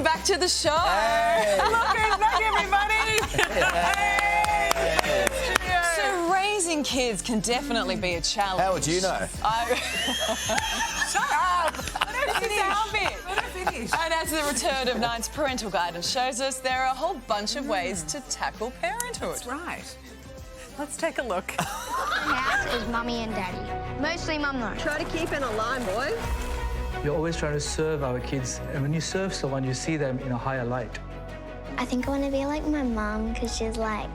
Welcome back to the show. Hey. Look who's back, everybody. Hey. So raising kids can definitely be a challenge. How would you know? Shut up. Let her finish. And as the return of Nine's parental guidance shows us, there are a whole bunch of ways to tackle parenthood. That's right. Let's take a look. My house is mummy and daddy. Mostly mum though. Try to keep in a line, boys. You're always trying to serve our kids, and when you serve someone, you see them in a higher light. I think I want to be like my mum because she's like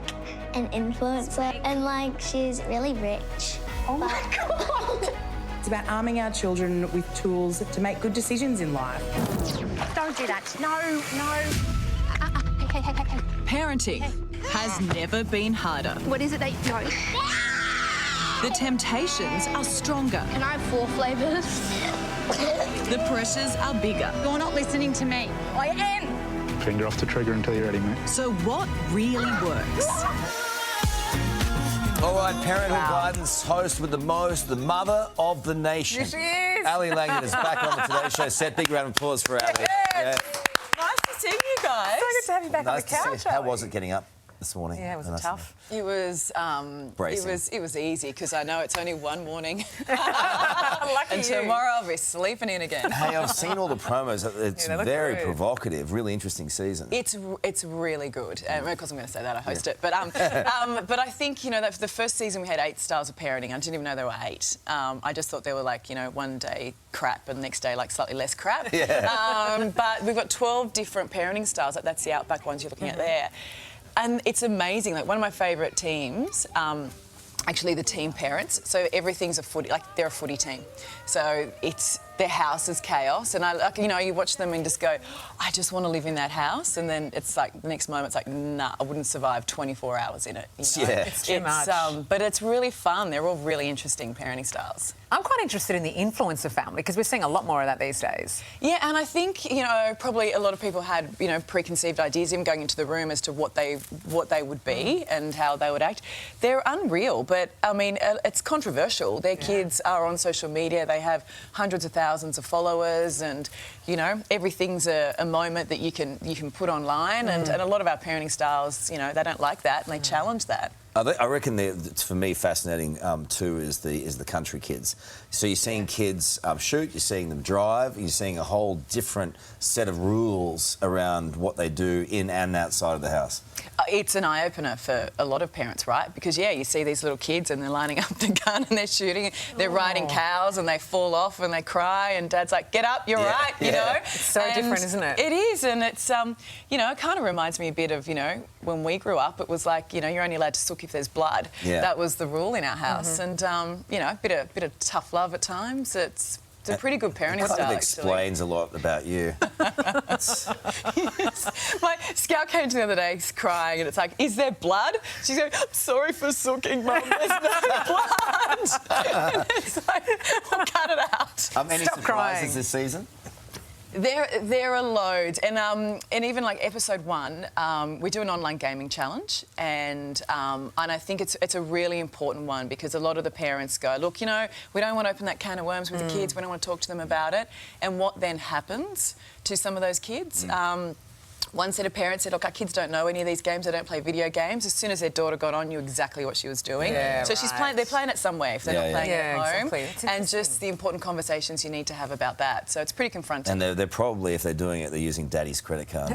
an influencer and like she's really rich. Oh my God. It's about arming our children with tools to make good decisions in life. Don't do that. No. Hey. Parenting has never been harder. What is it that you know? The temptations are stronger. Can I have 4 flavours? The pressures are bigger. You're not listening to me. I am. Finger off the trigger until you're ready, mate. So what really works? All right, Parenthood Guidance host with the most, the mother of the nation. Here she is. Ali Langdon is back on the Today Show set. Big round of applause for Ali. Yes. Nice to see you guys. So good to have you back Nice on the to couch. see you. How Ali. was it getting up this morning? Yeah, was it Nice. tough? It was Bracing. it was easy because I know it's only one morning. Lucky And you. tomorrow I'll be sleeping in again. Hey, I've seen all the promos. It's Yeah, they look very good. provocative, really interesting season. It's really good. Of course, I'm going to say that I host it, but but I think that for the first season we had 8 styles of parenting. I didn't even know there were 8. I just thought there were like one day crap and the next day like slightly less crap. Yeah. But we've got 12 different parenting styles. Like that's the Outback ones you're looking at there, and it's amazing. Like one of my favourite teams. Actually, the team parents. So everything's a footy, like they're a footy team. So it's their house is chaos, and you watch them and just go, I just want to live in that house, and then it's like the next moment it's like, nah, I wouldn't survive 24 hours in it. Yeah. It's too much. But it's really fun. They're all really interesting parenting styles. I'm quite interested in the influencer family because we're seeing a lot more of that these days. Yeah, and I think probably a lot of people had preconceived ideas even going into the room as to what they would be and how they would act. They're unreal, but I mean it's controversial. Their kids are on social media. They have hundreds of thousands of followers, and everything's a moment that you can put online. And a lot of our parenting styles, they don't like that and they challenge that. I reckon it's for me fascinating too is the country kids. So you're seeing kids shoot, you're seeing them drive, you're seeing a whole different set of rules around what they do in and outside of the house. It's an eye-opener for a lot of parents, right? Because, you see these little kids and they're lining up the gun and they're shooting, they're riding cows and they fall off and they cry and Dad's like, get up, you're right, you know? It's so different, isn't it? It is, and it's, it kind of reminds me a bit of, when we grew up, it was like, you're only allowed to sook if there's blood. Yeah. That was the rule in our house. And, a bit of tough love at times. It's a pretty good parenting It style, kind of explains a lot about you. Yes. My scout came to me the other day, he's crying, and it's like, is there blood? She's going, I'm sorry for sooking, Mum, there's no blood. It's like, we'll cut it out. Any Stop surprises crying. this season? There are loads, and even like episode 1, we do an online gaming challenge, and I think it's a really important one because a lot of the parents go, look, we don't want to open that can of worms with the kids, we don't want to talk to them about it, and what then happens to some of those kids. One set of parents said, look, our kids don't know any of these games, they don't play video games. As soon as their daughter got on, knew exactly what she was doing. Yeah, so they're playing it somewhere if they're not playing at home. Exactly. That's And just the important conversations you need to have about that. So it's pretty confronting. And they're probably, if they're doing it, they're using Daddy's credit card.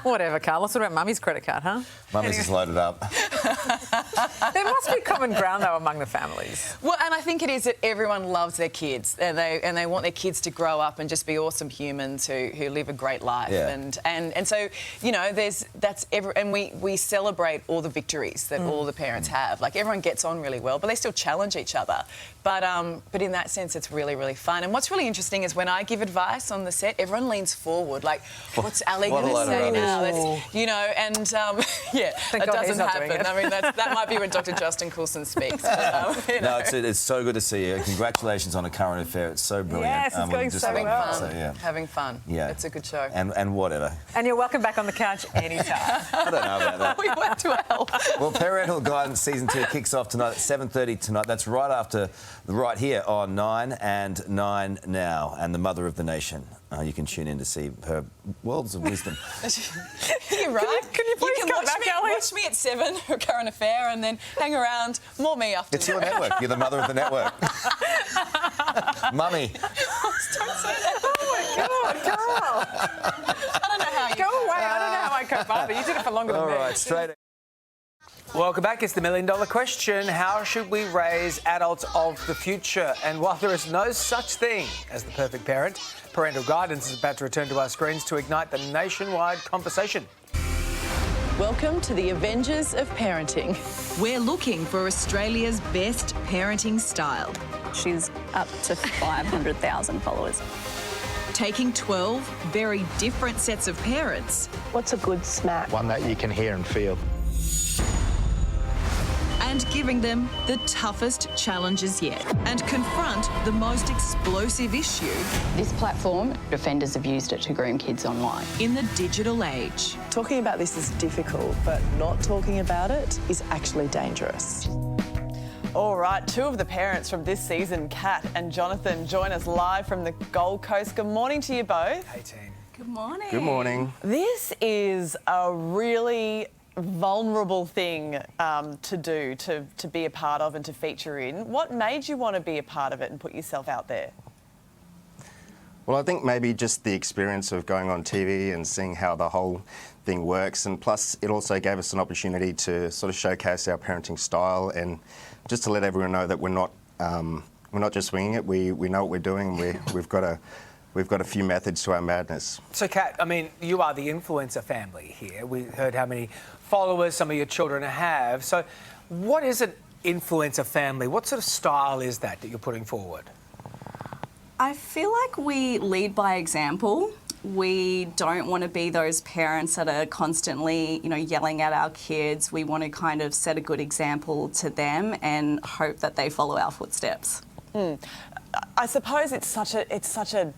Whatever, Karl. What about Mummy's credit card, huh? Mummy's is loaded up. There must be common ground, though, among the families. Well, and I think it is that everyone loves their kids and they want their kids to grow up and just be awesome humans who live a great life. Yeah. And so, and we celebrate all the victories that all the parents have. Like everyone gets on really well, but they still challenge each other. But in that sense, it's really, really fun. And what's really interesting is when I give advice on the set, everyone leans forward, like, what's Ali What a going to load of say now? rubbish. That's, yeah, Thank it God he's doesn't not doing happen. it. I mean, that might be when Dr. Justin Coulson speaks. But, No, it's so good to see you. Congratulations on A Current Affair. It's so brilliant. Yes, it's going just so love it. well. So, yeah. Having fun. Yeah. It's a good show. And whatever. And you're welcome back on the couch anytime. I don't know about that. We went to hell. Well, Parental Guidance Season 2 kicks off tonight at 7:30 tonight. That's right here on 9 and 9 Now and the Mother of the Nation. you can tune in to see her worlds of wisdom. You're right. Can you please come back, Ellie? Watch me at 7, her current affair, and then hang around. More me after. It's your network. You're the mother of the network. Mummy. Don't say that. Oh, my God, Karl. I don't know how you. Go away. I don't know how I cope either. You did it for longer than All me. right, straight. Welcome back. It's the $1 million question. How should we raise adults of the future? And while there is no such thing as the perfect parent, parental guidance is about to return to our screens to ignite the nationwide conversation. Welcome to the Avengers of Parenting. We're looking for Australia's best parenting style. She's up to 500,000 followers. Taking 12 very different sets of parents What's a good smack? One that you can hear and feel. and giving them the toughest challenges yet and confront the most explosive issue This platform, offenders have used it to groom kids online. in the digital age. Talking about this is difficult, but not talking about it is actually dangerous. All right, 2 of the parents from this season, Kat and Jonathan, join us live from the Gold Coast. Good morning to you both. Hey, team. Good morning. Good morning. This is a really vulnerable thing to do, to be a part of and to feature in. What made you want to be a part of it and put yourself out there? Well, I think maybe just the experience of going on TV and seeing how the whole thing works, and plus it also gave us an opportunity to sort of showcase our parenting style and just to let everyone know that we're not just winging it. We know what we're doing. We've got a few methods to our madness. So, Kat, I mean, you are the influencer family here. We heard how many followers some of your children have. So what is an influencer family? What sort of style is that you're putting forward? I feel like we lead by example. We don't want to be those parents that are constantly, yelling at our kids. We want to kind of set a good example to them and hope that they follow our footsteps. I suppose it's such a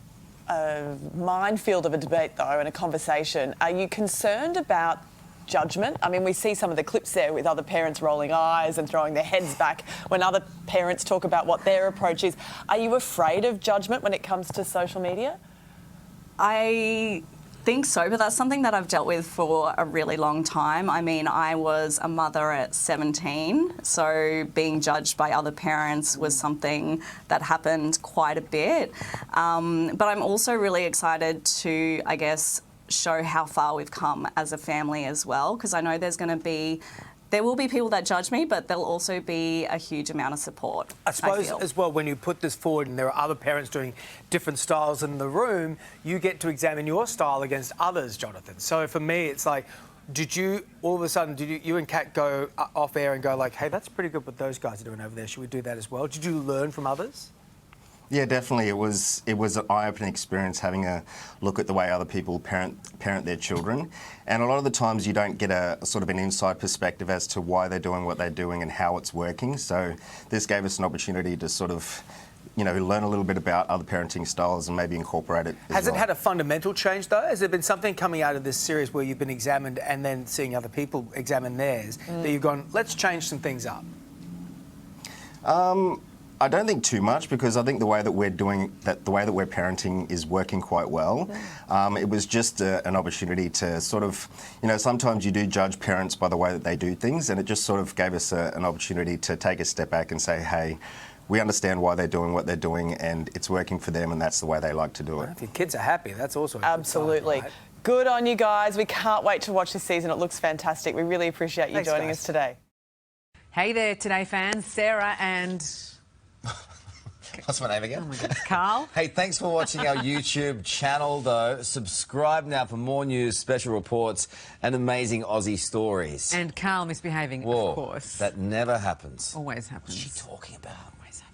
minefield of a debate, though, and a conversation. Are you concerned about judgment? I mean, we see some of the clips there with other parents rolling eyes and throwing their heads back when other parents talk about what their approach is. Are you afraid of judgment when it comes to social media? I think so, but that's something that I've dealt with for a really long time. I mean, I was a mother at 17, so being judged by other parents was something that happened quite a bit. But I'm also really excited to, I guess, show how far we've come as a family as well, because I know there will be people that judge me, but there'll also be a huge amount of support. I suppose as well, when you put this forward and there are other parents doing different styles in the room, you get to examine your style against others, Jonathan. So for me, it's like, did you all of a sudden, you and Kat go off air and go like, hey, that's pretty good what those guys are doing over there. Should we do that as well? Did you learn from others? Yeah, definitely. It was an eye-opening experience having a look at the way other people parent their children. And a lot of the times you don't get a sort of an inside perspective as to why they're doing what they're doing and how it's working. So this gave us an opportunity to sort of, learn a little bit about other parenting styles and maybe incorporate it. Has it had a fundamental change, though? Has there been something coming out of this series where you've been examined and then seeing other people examine theirs that you've gone, let's change some things up? I don't think too much, because I think the way that we're parenting is working quite well. It was just an opportunity to sort of, sometimes you do judge parents by the way that they do things, and it just sort of gave us an opportunity to take a step back and say, hey, we understand why they're doing what they're doing and it's working for them and that's the way they like to do it. If your kids are happy, that's also a good Absolutely. sign, right? Good on you guys. We can't wait to watch this season. It looks fantastic. We really appreciate you Thanks, joining guys. us today. Hey there, Today fans. Sarah and What's my name again? oh my God, Karl. Hey, thanks for watching our YouTube channel, though. Subscribe now for more news, special reports, and amazing Aussie stories. And Karl misbehaving, Whoa, of course. that never happens. Always happens. What's she talking about? Always happens.